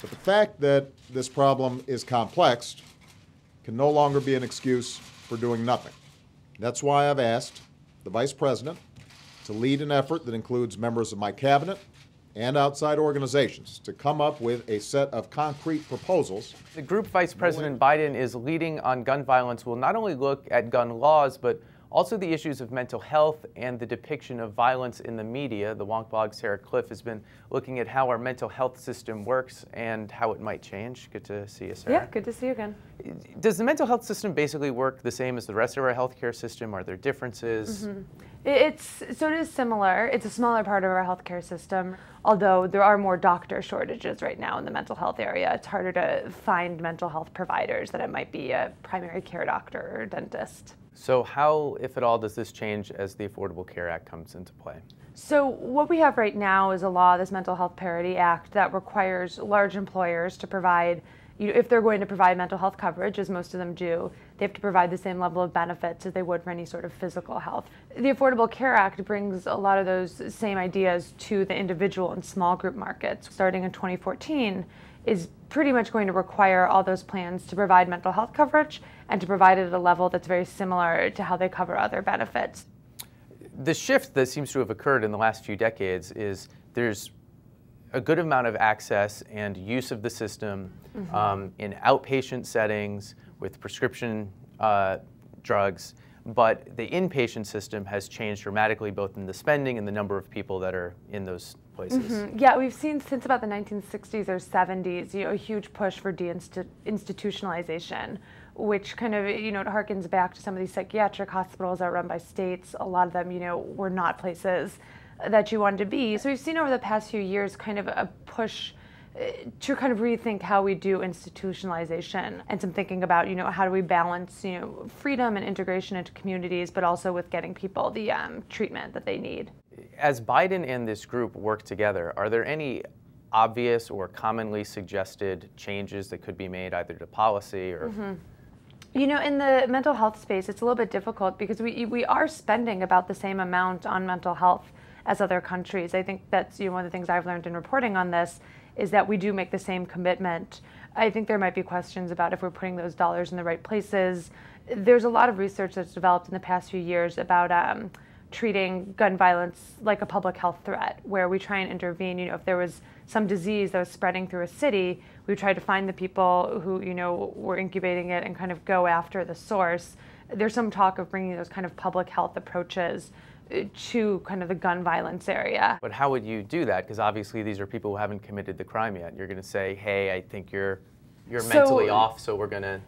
But the fact that this problem is complex can no longer be an excuse for doing nothing. That's why I've asked the Vice President to lead an effort that includes members of my cabinet and outside organizations to come up with a set of concrete proposals. The group Vice President Biden is leading on gun violence will not only look at gun laws, but also the issues of mental health and the depiction of violence in the media. The Wonk blog Sarah Kliff has been looking at how our mental health system works and how it might change. Good to see you, Sarah. Yeah, good to see you again. Does the mental health system basically work the same as the rest of our healthcare system? Are there differences? Mm-hmm. It is similar. It's a smaller part of our healthcare system, although there are more doctor shortages right now in the mental health area. It's harder to find mental health providers than it might be a primary care doctor or dentist. So how, if at all, does this change as the Affordable Care Act comes into play? So what we have right now is a law, this Mental Health Parity Act, that requires large employers to provide, if they're going to provide mental health coverage, as most of them do, they have to provide the same level of benefits as they would for any sort of physical health. The Affordable Care Act brings a lot of those same ideas to the individual and small group markets. Starting in 2014, is pretty much going to require all those plans to provide mental health coverage and to provide it at a level that's very similar to how they cover other benefits. The shift that seems to have occurred in the last few decades is there's a good amount of access and use of the system in outpatient settings with prescription drugs, but the inpatient system has changed dramatically both in the spending and the number of people that are in those places. Yeah, we've seen since about the 1960s or 70s, a huge push for deinstitutionalization, which kind of, it harkens back to some of these psychiatric hospitals that are run by states. A lot of them, were not places that you wanted to be. So we've seen over the past few years kind of a push to kind of rethink how we do institutionalization and some thinking about, how do we balance, freedom and integration into communities, but also with getting people the treatment that they need. As Biden and this group work together, are there any obvious or commonly suggested changes that could be made either to policy or? In the mental health space, it's a little bit difficult because we are spending about the same amount on mental health as other countries. I think that's one of the things I've learned in reporting on this is that we do make the same commitment. I think there might be questions about if we're putting those dollars in the right places. There's a lot of research that's developed in the past few years about treating gun violence like a public health threat, where we try and intervene. If there was some disease that was spreading through a city, we try to find the people who, were incubating it and kind of go after the source. There's some talk of bringing those kind of public health approaches to kind of the gun violence area. But how would you do that? Because obviously these are people who haven't committed the crime yet. You're going to say, hey, I think you're mentally off, so we're going to...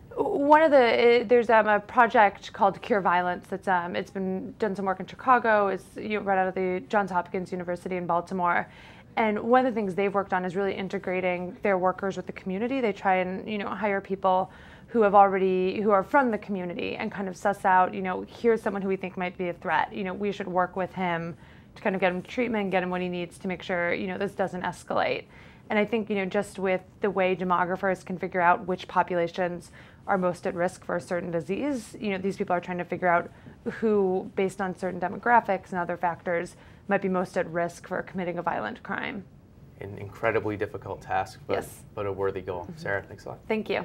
There's a project called Cure Violence that's it's been done some work in Chicago. It's right out of the Johns Hopkins University in Baltimore. And one of the things they've worked on is really integrating their workers with the community. They try and hire people who are from the community and kind of suss out, here's someone who we think might be a threat. We should work with him to kind of get him treatment, get him what he needs to make sure, this doesn't escalate. And I think, just with the way demographers can figure out which populations are most at risk for a certain disease, these people are trying to figure out who, based on certain demographics and other factors, might be most at risk for committing a violent crime. An incredibly difficult task, but, yes, but a worthy goal. Sarah, thanks a lot. Thank you.